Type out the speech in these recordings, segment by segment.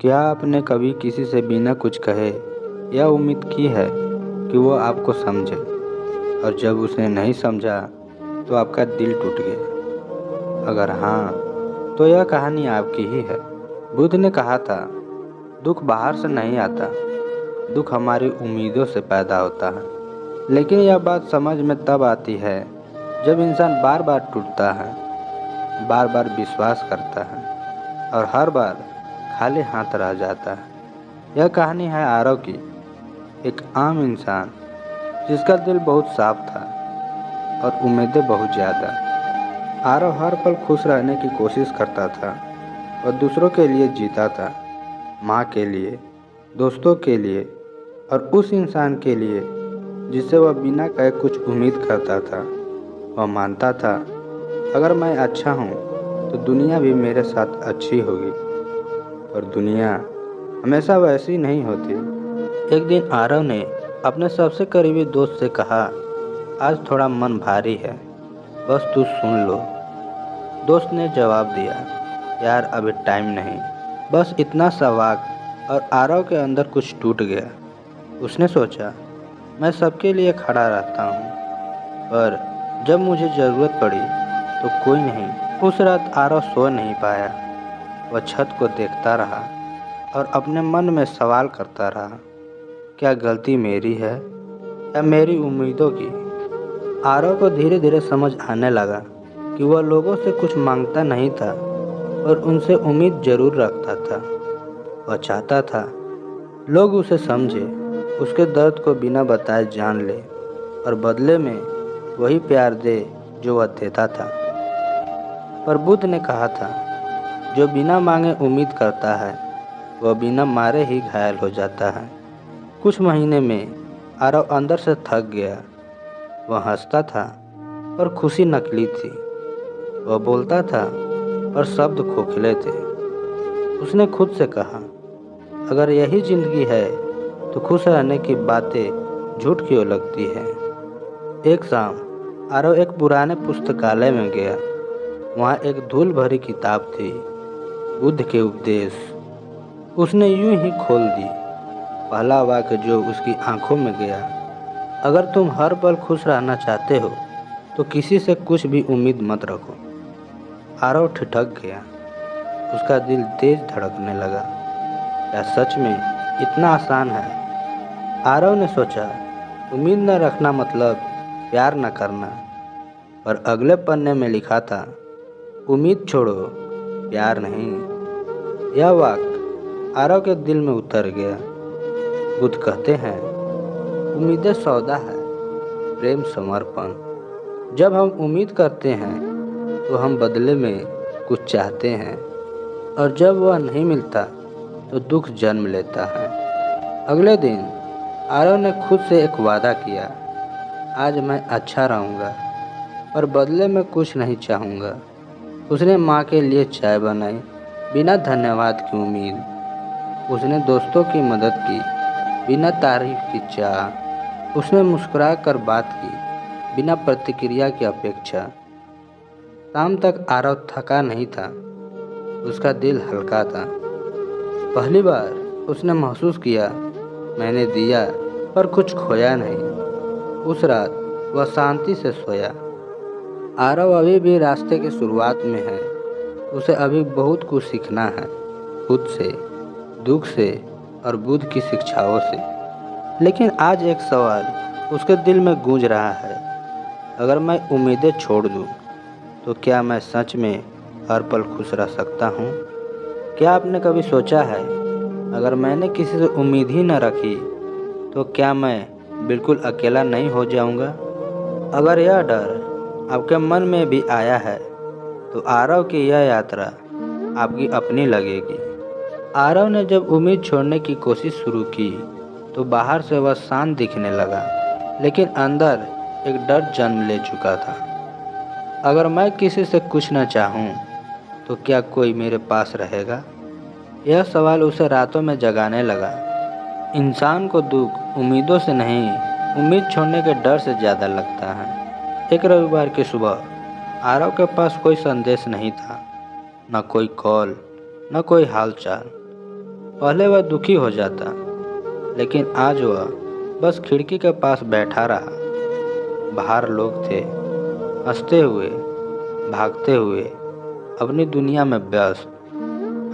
क्या आपने कभी किसी से बिना कुछ कहे यह उम्मीद की है कि वो आपको समझे, और जब उसने नहीं समझा तो आपका दिल टूट गया? अगर हाँ, तो यह कहानी आपकी ही है। बुद्ध ने कहा था, दुख बाहर से नहीं आता, दुख हमारी उम्मीदों से पैदा होता है। लेकिन यह बात समझ में तब आती है जब इंसान बार बार टूटता है, बार बार विश्वास करता है और हर बार खाली हाथ रह जाता है। यह कहानी है आरव की, एक आम इंसान जिसका दिल बहुत साफ था और उम्मीदें बहुत ज़्यादा। आरव हर पल खुश रहने की कोशिश करता था और दूसरों के लिए जीता था, माँ के लिए, दोस्तों के लिए और उस इंसान के लिए जिससे वह बिना कहे कुछ उम्मीद करता था। वह मानता था, अगर मैं अच्छा हूँ तो दुनिया भी मेरे साथ अच्छी होगी। और दुनिया हमेशा वैसी नहीं होती। एक दिन आरव ने अपने सबसे करीबी दोस्त से कहा, आज थोड़ा मन भारी है, बस तू सुन लो। दोस्त ने जवाब दिया, यार अभी टाइम नहीं। बस इतना सा वाक और आरव के अंदर कुछ टूट गया। उसने सोचा, मैं सबके लिए खड़ा रहता हूँ, पर जब मुझे ज़रूरत पड़ी तो कोई नहीं। उस रात आरव सो नहीं पाया। वह छत को देखता रहा और अपने मन में सवाल करता रहा, क्या गलती मेरी है या मेरी उम्मीदों की? आरव को धीरे धीरे समझ आने लगा कि वह लोगों से कुछ मांगता नहीं था, पर उनसे उम्मीद जरूर रखता था। वह चाहता था लोग उसे समझे, उसके दर्द को बिना बताए जान ले और बदले में वही प्यार दे जो वह देता था। पर बुद्ध ने कहा था, जो बिना मांगे उम्मीद करता है वह बिना मारे ही घायल हो जाता है। कुछ महीने में आरव अंदर से थक गया। वह हंसता था पर खुशी नकली थी। वह बोलता था पर शब्द खोखले थे। उसने खुद से कहा, अगर यही जिंदगी है तो खुश रहने की बातें झूठ क्यों लगती है? एक शाम आरव एक पुराने पुस्तकालय में गया। वहाँ एक धूल भरी किताब थी, बुद्ध के उपदेश। उसने यूं ही खोल दी। पहला वाक्य जो उसकी आंखों में गया, अगर तुम हर पल खुश रहना चाहते हो तो किसी से कुछ भी उम्मीद मत रखो। आरव ठिठक गया। उसका दिल तेज धड़कने लगा। क्या सच में इतना आसान है? आरव ने सोचा, उम्मीद न रखना मतलब प्यार न करना। पर अगले पन्ने में लिखा था, उम्मीद छोड़ो, प्यार नहीं। यह वाक्य आरव के दिल में उतर गया। बुद्ध कहते हैं, उम्मीदें सौदा है, प्रेम समर्पण। जब हम उम्मीद करते हैं तो हम बदले में कुछ चाहते हैं, और जब वह नहीं मिलता तो दुख जन्म लेता है। अगले दिन आरव ने खुद से एक वादा किया, आज मैं अच्छा रहूँगा पर बदले में कुछ नहीं चाहूँगा। उसने माँ के लिए चाय बनाई, बिना धन्यवाद की उम्मीद। उसने दोस्तों की मदद की, बिना तारीफ की चाह। उसने मुस्कुरा कर बात की, बिना प्रतिक्रिया की अपेक्षा। शाम तक आरव थका नहीं था। उसका दिल हल्का था। पहली बार उसने महसूस किया, मैंने दिया पर कुछ खोया नहीं। उस रात वह शांति से सोया। आरव अभी भी रास्ते की शुरुआत में है। उसे अभी बहुत कुछ सीखना है, खुद से, दुख से और बुद्ध की शिक्षाओं से। लेकिन आज एक सवाल उसके दिल में गूंज रहा है, अगर मैं उम्मीदें छोड़ दूं तो क्या मैं सच में हर पल खुश रह सकता हूं? क्या आपने कभी सोचा है, अगर मैंने किसी से उम्मीद ही न रखी तो क्या मैं बिल्कुल अकेला नहीं हो जाऊंगा? अगर यह डर आपके मन में भी आया है तो आरव की यह यात्रा आपकी अपनी लगेगी। आरव ने जब उम्मीद छोड़ने की कोशिश शुरू की तो बाहर से वह शांत दिखने लगा, लेकिन अंदर एक डर जन्म ले चुका था। अगर मैं किसी से कुछ न चाहूँ तो क्या कोई मेरे पास रहेगा? यह सवाल उसे रातों में जगाने लगा। इंसान को दुख उम्मीदों से नहीं, उम्मीद छोड़ने के डर से ज़्यादा लगता है। एक रविवार की सुबह आरव के पास कोई संदेश नहीं था, न कोई कॉल, न कोई हालचाल। पहले वह दुखी हो जाता, लेकिन आज वह बस खिड़की के पास बैठा रहा। बाहर लोग थे, हंसते हुए, भागते हुए, अपनी दुनिया में व्यस्त,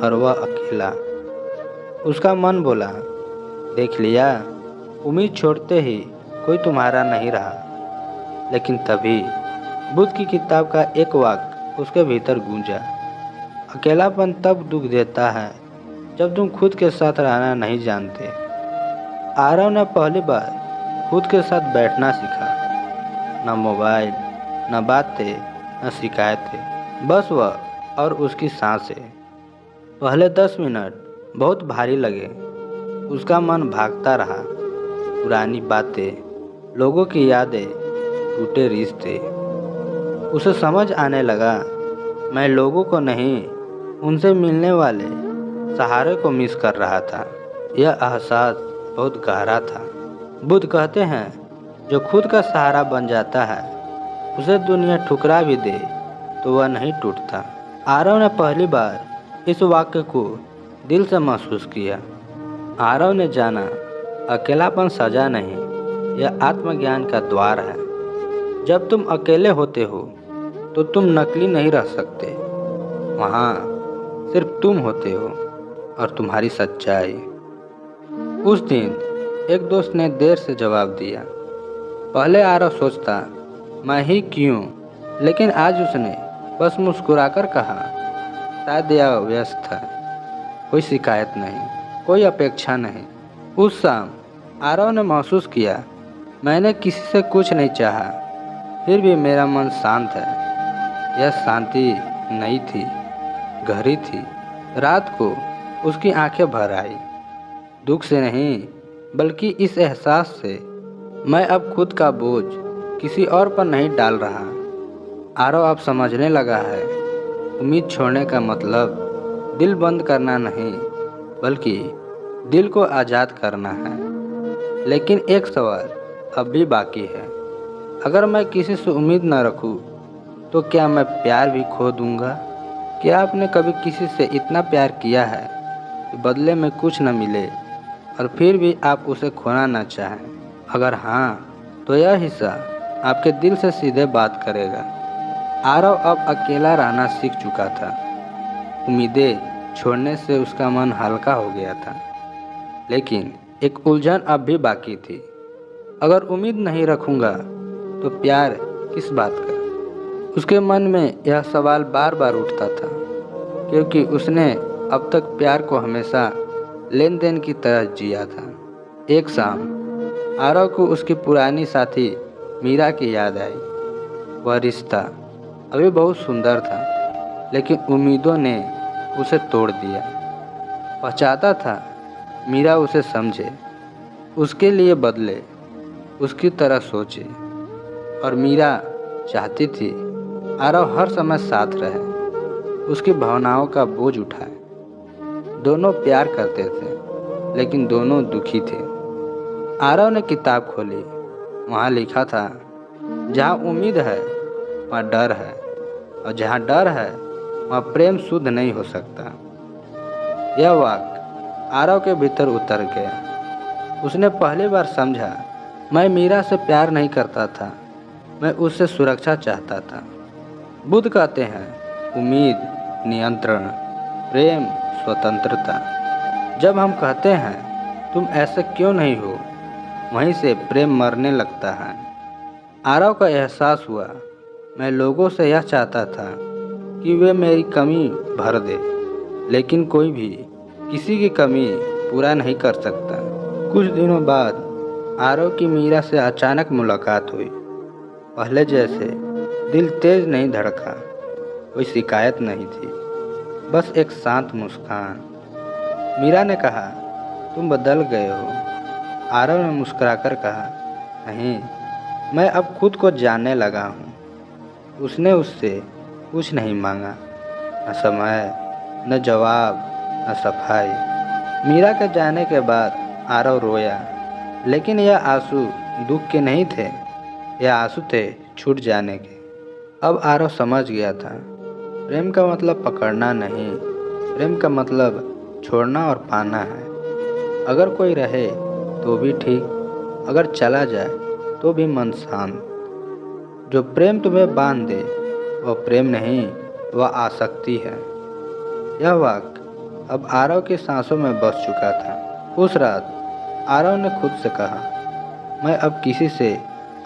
और वह अकेला। उसका मन बोला, देख लिया, उम्मीद छोड़ते ही कोई तुम्हारा नहीं रहा। लेकिन तभी बुद्ध की किताब का एक वाक्य उसके भीतर गूंजा, अकेलापन तब दुख देता है जब तुम खुद के साथ रहना नहीं जानते। आरव ने पहली बार खुद के साथ बैठना सीखा। न मोबाइल, न बातें, न शिकायतें, बस वह और उसकी सांसें। पहले 10 मिनट बहुत भारी लगे। उसका मन भागता रहा, पुरानी बातें, लोगों की यादें, टूटे रिश्ते। उसे समझ आने लगा, मैं लोगों को नहीं, उनसे मिलने वाले सहारे को मिस कर रहा था। यह एहसास बहुत गहरा था। बुद्ध कहते हैं, जो खुद का सहारा बन जाता है, उसे दुनिया ठुकरा भी दे तो वह नहीं टूटता। आरव ने पहली बार इस वाक्य को दिल से महसूस किया। आरव ने जाना, अकेलापन सजा नहीं, यह आत्मज्ञान का द्वार है। जब तुम अकेले होते हो तो तुम नकली नहीं रह सकते। वहाँ सिर्फ तुम होते हो और तुम्हारी सच्चाई। उस दिन एक दोस्त ने देर से जवाब दिया। पहले आरव सोचता, मैं ही क्यों, लेकिन आज उसने बस मुस्कुराकर कहा, शायद यह व्यस्त है। कोई शिकायत नहीं, कोई अपेक्षा नहीं। उस शाम आरव ने महसूस किया, मैंने किसी से कुछ नहीं चाहा, फिर भी मेरा मन शांत है। यह शांति नई थी, गहरी थी। रात को उसकी आंखें भर आई, दुख से नहीं, बल्कि इस एहसास से, मैं अब खुद का बोझ किसी और पर नहीं डाल रहा। आरव अब समझने लगा है, उम्मीद छोड़ने का मतलब दिल बंद करना नहीं, बल्कि दिल को आज़ाद करना है। लेकिन एक सवाल अब भी बाकी है, अगर मैं किसी से उम्मीद न रखूं, तो क्या मैं प्यार भी खो दूंगा? क्या आपने कभी किसी से इतना प्यार किया है कि बदले में कुछ न मिले और फिर भी आप उसे खोना न चाहें? अगर हाँ, तो यह हिस्सा आपके दिल से सीधे बात करेगा। आरव अब अकेला रहना सीख चुका था। उम्मीदें छोड़ने से उसका मन हल्का हो गया था, लेकिन एक उलझन अब भी बाकी थी। अगर उम्मीद नहीं रखूंगा तो प्यार किस बात का? उसके मन में यह सवाल बार बार उठता था, क्योंकि उसने अब तक प्यार को हमेशा लेन देन की तरह जिया था। एक शाम आरव को उसकी पुरानी साथी मीरा की याद आई। वह रिश्ता अभी बहुत सुंदर था, लेकिन उम्मीदों ने उसे तोड़ दिया। वह चाहता था मीरा उसे समझे, उसके लिए बदले, उसकी तरह सोचे, और मीरा चाहती थी आरव हर समय साथ रहे, उसकी भावनाओं का बोझ उठाए। दोनों प्यार करते थे, लेकिन दोनों दुखी थे। आरव ने किताब खोली। वहाँ लिखा था, जहाँ उम्मीद है वहाँ डर है, और जहाँ डर है वहाँ प्रेम शुद्ध नहीं हो सकता। यह वाक्य आरव के भीतर उतर गया। उसने पहली बार समझा, मैं मीरा से प्यार नहीं करता था, मैं उससे सुरक्षा चाहता था। बुद्ध कहते हैं, उम्मीद नियंत्रण, प्रेम स्वतंत्रता। जब हम कहते हैं तुम ऐसे क्यों नहीं हो, वहीं से प्रेम मरने लगता है। आरव का एहसास हुआ, मैं लोगों से यह चाहता था कि वे मेरी कमी भर दे, लेकिन कोई भी किसी की कमी पूरा नहीं कर सकता। कुछ दिनों बाद आरव की मीरा से अचानक मुलाकात हुई। पहले जैसे दिल तेज नहीं धड़का, कोई शिकायत नहीं थी, बस एक शांत मुस्कान। मीरा ने कहा, तुम बदल गए हो। आरव ने मुस्कुराकर कहा, नहीं, मैं अब खुद को जानने लगा हूँ। उसने उससे कुछ नहीं मांगा, न समय, न जवाब, न सफाई। मीरा के जाने के बाद आरव रोया, लेकिन यह आंसू दुख के नहीं थे, यह आंसू थे छूट जाने के। अब आरव समझ गया था, प्रेम का मतलब पकड़ना नहीं, प्रेम का मतलब छोड़ना और पाना है। अगर कोई रहे तो भी ठीक, अगर चला जाए तो भी मन शांत। जो प्रेम तुम्हें बांध दे वह प्रेम नहीं, वह आसक्ति है। यह वाक्य अब आरव की सांसों में बस चुका था। उस रात आरव ने खुद से कहा, मैं अब किसी से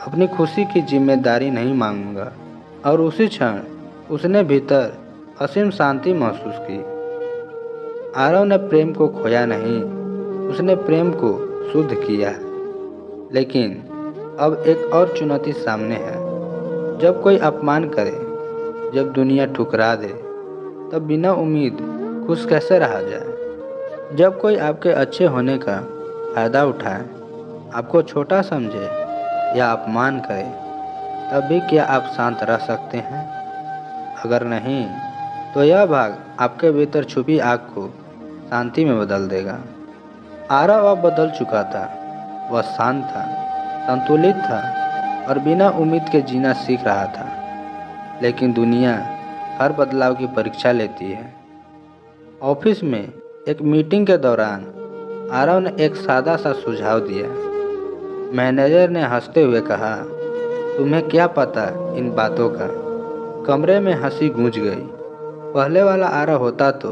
अपनी खुशी की जिम्मेदारी नहीं मांगूंगा। और उसी क्षण उसने भीतर असीम शांति महसूस की। आरव ने प्रेम को खोया नहीं, उसने प्रेम को शुद्ध किया। लेकिन अब एक और चुनौती सामने है। जब कोई अपमान करे, जब दुनिया ठुकरा दे, तब बिना उम्मीद खुश कैसे रहा जाए। जब कोई आपके अच्छे होने का फायदा उठाए, आपको छोटा समझे या अपमान करे, तब भी क्या आप शांत रह सकते हैं? अगर नहीं, तो यह भाग आपके भीतर छुपी आग को शांति में बदल देगा। आरव अब बदल चुका था। वह शांत था, संतुलित था और बिना उम्मीद के जीना सीख रहा था। लेकिन दुनिया हर बदलाव की परीक्षा लेती है। ऑफिस में एक मीटिंग के दौरान आरव ने एक सादा सा सुझाव दिया। मैनेजर ने हंसते हुए कहा, तुम्हें क्या पता इन बातों का। कमरे में हंसी गूंज गई। पहले वाला आरव होता तो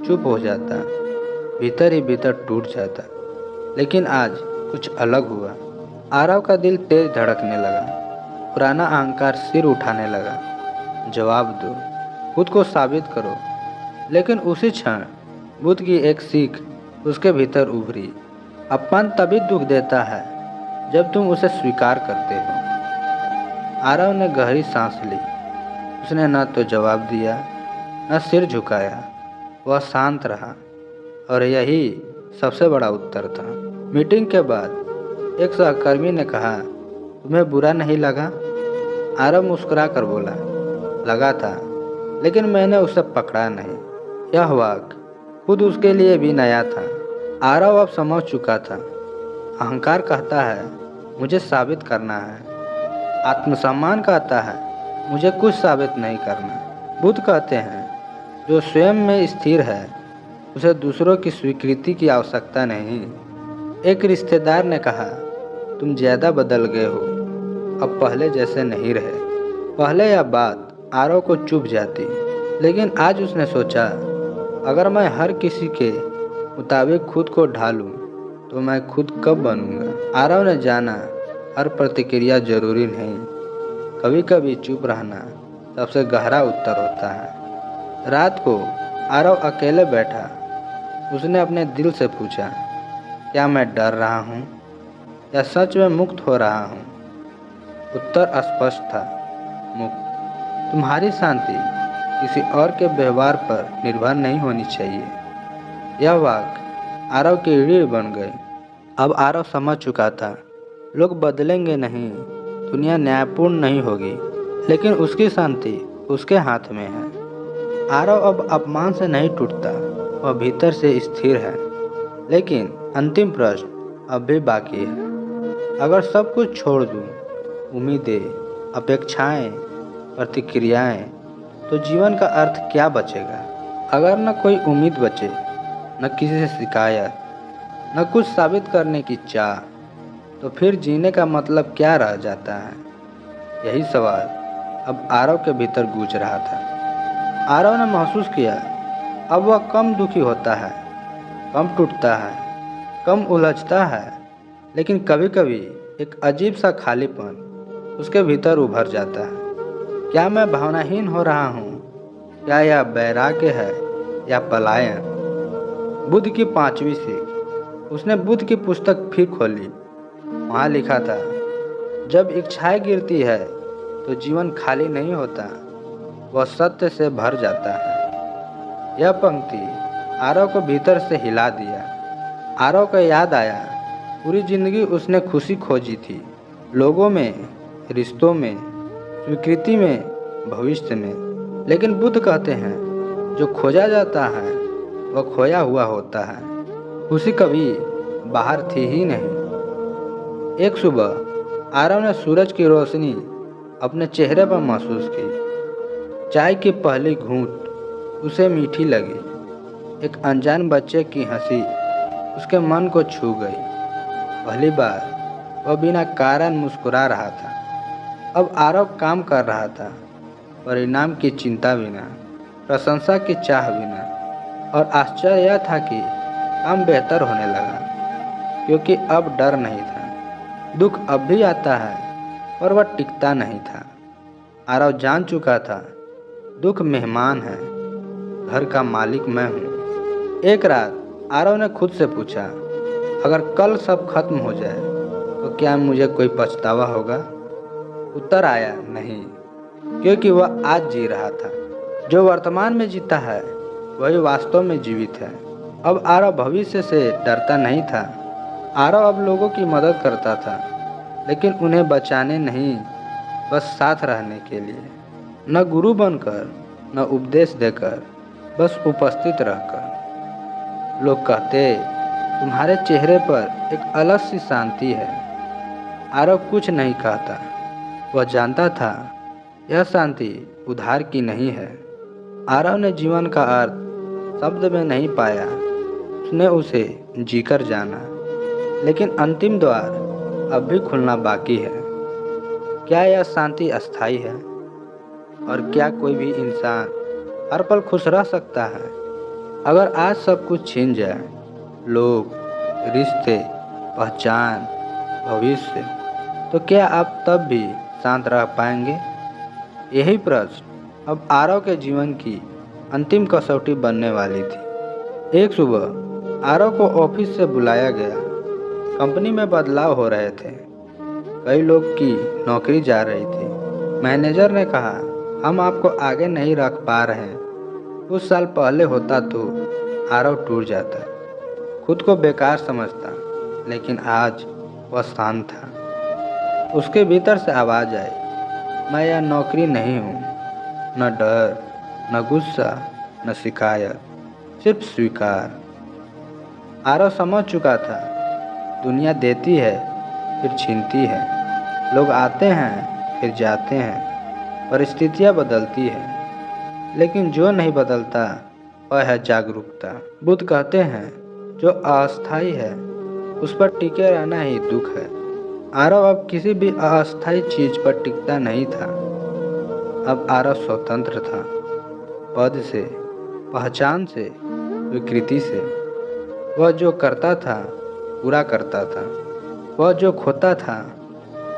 चुप हो जाता, भीतर ही भीतर टूट जाता। लेकिन आज कुछ अलग हुआ। आरव का दिल तेज धड़कने लगा। पुराना अहंकार सिर उठाने लगा। जवाब दो, खुद को साबित करो। लेकिन उसी क्षण बुद्ध की एक सीख उसके भीतर उभरी। अपमान तभी दुख देता है जब तुम उसे स्वीकार करते हो। आरव ने गहरी सांस ली। उसने न तो जवाब दिया, न सिर झुकाया। वह शांत रहा और यही सबसे बड़ा उत्तर था। मीटिंग के बाद एक सहकर्मी ने कहा, तुम्हें बुरा नहीं लगा? आरव मुस्कुरा कर बोला, लगा था, लेकिन मैंने उसे पकड़ा नहीं। यह वाक्य खुद उसके लिए भी नया था। आरव अब समझ चुका था। अहंकार कहता है, मुझे साबित करना है। आत्मसम्मान कहता है, मुझे कुछ साबित नहीं करना। बुद्ध कहते हैं, जो स्वयं में स्थिर है उसे दूसरों की स्वीकृति की आवश्यकता नहीं। एक रिश्तेदार ने कहा, तुम ज़्यादा बदल गए हो, अब पहले जैसे नहीं रहे। पहले यह बात आरव को चुभ जाती, लेकिन आज उसने सोचा, अगर मैं हर किसी के मुताबिक खुद को ढालूं तो मैं खुद कब बनूंगा। आरव ने जाना, हर प्रतिक्रिया जरूरी नहीं। कभी कभी चुप रहना सबसे गहरा उत्तर होता है। रात को आरव अकेले बैठा। उसने अपने दिल से पूछा, क्या मैं डर रहा हूँ या सच में मुक्त हो रहा हूँ? उत्तर स्पष्ट था, मुक्त। तुम्हारी शांति किसी और के व्यवहार पर निर्भर नहीं होनी चाहिए। यह वाक्य आरव की रीढ़ बन गई। अब आरव समझ चुका था, लोग बदलेंगे नहीं, दुनिया न्यायपूर्ण नहीं होगी, लेकिन उसकी शांति उसके हाथ में है। आरव अब अपमान से नहीं टूटता, वह भीतर से स्थिर है। लेकिन अंतिम प्रश्न अब भी बाकी है। अगर सब कुछ छोड़ दूं, उम्मीदें, अपेक्षाएं, प्रतिक्रियाएं, तो जीवन का अर्थ क्या बचेगा? अगर न कोई उम्मीद बचे, न किसी से शिकायत, न कुछ साबित करने की चाह, तो फिर जीने का मतलब क्या रह जाता है? यही सवाल अब आरव के भीतर गूंज रहा था। आरव ने महसूस किया, अब वह कम दुखी होता है, कम टूटता है, कम उलझता है। लेकिन कभी कभी एक अजीब सा खालीपन उसके भीतर उभर जाता है। क्या मैं भावनाहीन हो रहा हूँ? क्या यह वैराग्य है या पलायन? बुद्ध की 5वीं सीख। उसने बुद्ध की पुस्तक फिर खोली। वहाँ लिखा था, जब इच्छाएं गिरती है तो जीवन खाली नहीं होता, वह सत्य से भर जाता है। यह पंक्ति आरव को भीतर से हिला दिया। आरव को याद आया, पूरी जिंदगी उसने खुशी खोजी थी, लोगों में, रिश्तों में, स्वीकृति में, भविष्य में। लेकिन बुद्ध कहते हैं, जो खोजा जाता है वह खोया हुआ होता है। खुशी कभी बाहर थी ही नहीं। एक सुबह आरव ने सूरज की रोशनी अपने चेहरे पर महसूस की। चाय की पहली घूंट उसे मीठी लगी। एक अनजान बच्चे की हंसी उसके मन को छू गई। पहली बार वह बिना कारण मुस्कुरा रहा था। अब आरव काम कर रहा था, परिणाम की चिंता बिना, प्रशंसा की चाह बिना। और आश्चर्य यह था कि काम बेहतर होने लगा, क्योंकि अब डर नहीं था। दुख अब भी आता है, पर वह टिकता नहीं था। आरव जान चुका था, दुख मेहमान है, घर का मालिक मैं हूँ। एक रात आरव ने खुद से पूछा, अगर कल सब खत्म हो जाए तो क्या मुझे कोई पछतावा होगा? उत्तर आया नहीं, क्योंकि वह आज जी रहा था। जो वर्तमान में जीता है वही वास्तव में जीवित है। अब आरव भविष्य से डरता नहीं था। आरव अब लोगों की मदद करता था, लेकिन उन्हें बचाने नहीं, बस साथ रहने के लिए। न गुरु बनकर, न उपदेश देकर, बस उपस्थित रहकर। लोग कहते, तुम्हारे चेहरे पर एक अलग सी शांति है। आरव कुछ नहीं कहता। वह जानता था यह शांति उधार की नहीं है। आरव ने जीवन का अर्थ शब्द में नहीं पाया, उसने उसे जीकर जाना। लेकिन अंतिम द्वार अब भी खुलना बाकी है। क्या यह शांति अस्थायी है? और क्या कोई भी इंसान हर पल खुश रह सकता है? अगर आज सब कुछ छिन जाए, लोग, रिश्ते, पहचान, भविष्य, तो क्या आप तब भी शांत रह पाएंगे? यही प्रश्न अब आरव के जीवन की अंतिम कसौटी बनने वाली थी। एक सुबह आरव को ऑफिस से बुलाया गया। कंपनी में बदलाव हो रहे थे। कई लोग की नौकरी जा रही थी। मैनेजर ने कहा, हम आपको आगे नहीं रख पा रहे हैं। कुछ साल पहले होता तो आरव टूट जाता, खुद को बेकार समझता, लेकिन आज वह शांत था। उसके भीतर से आवाज आई, मैं यह नौकरी नहीं हूँ। न डर, न गुस्सा, न शिकायत, सिर्फ स्वीकार। आरव समझ चुका था, दुनिया देती है फिर छीनती है, लोग आते हैं फिर जाते हैं, परिस्थितियाँ बदलती है, लेकिन जो नहीं बदलता वह है जागरूकता। बुद्ध कहते हैं, जो अस्थायी है उस पर टिके रहना ही दुख है। आरव अब किसी भी अस्थायी चीज पर टिकता नहीं था। अब आरव स्वतंत्र था, पद से, पहचान से, विकृति से। वह जो करता था पूरा करता था, वह जो खोता था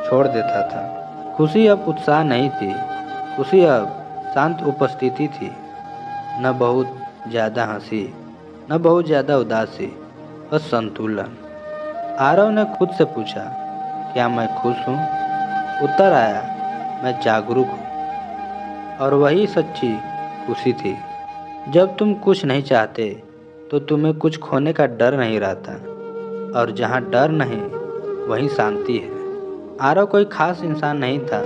छोड़ देता था। खुशी अब उत्साह नहीं थी, खुशी अब शांत उपस्थिति थी। न बहुत ज़्यादा हंसी, न बहुत ज़्यादा उदासी, बस संतुलन। आरव ने खुद से पूछा, क्या मैं खुश हूँ? उत्तर आया, मैं जागरूक हूँ। और वही सच्ची खुशी थी। जब तुम कुछ नहीं चाहते तो तुम्हें कुछ खोने का डर नहीं रहता, और जहाँ डर नहीं वहीं शांति है। आरव कोई खास इंसान नहीं था,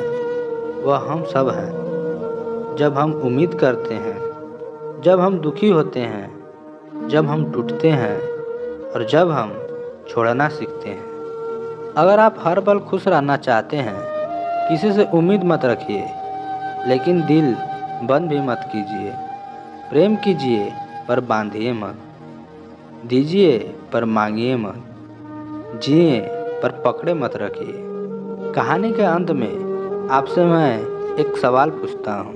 वह हम सब हैं। जब हम उम्मीद करते हैं, जब हम दुखी होते हैं, जब हम टूटते हैं, और जब हम छोड़ना सीखते हैं। अगर आप हर पल खुश रहना चाहते हैं, किसी से उम्मीद मत रखिए, लेकिन दिल बंद भी मत कीजिए। प्रेम कीजिए पर बांधिए मत, दीजिए पर मांगिए मत, जिए पर पकड़े मत रखिए। कहानी के अंत में आपसे मैं एक सवाल पूछता हूँ,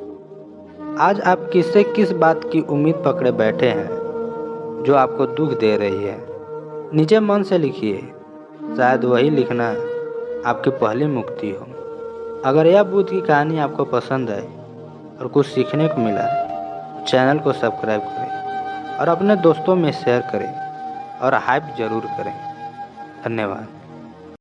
आज आप किससे किस बात की उम्मीद पकड़े बैठे हैं जो आपको दुख दे रही है? नीचे मन से लिखिए, शायद वही लिखना आपकी पहली मुक्ति हो। अगर यह बुद्ध की कहानी आपको पसंद है और कुछ सीखने को मिला, चैनल को सब्सक्राइब करें और अपने दोस्तों में शेयर करें और हाइप जरूर करें। धन्यवाद।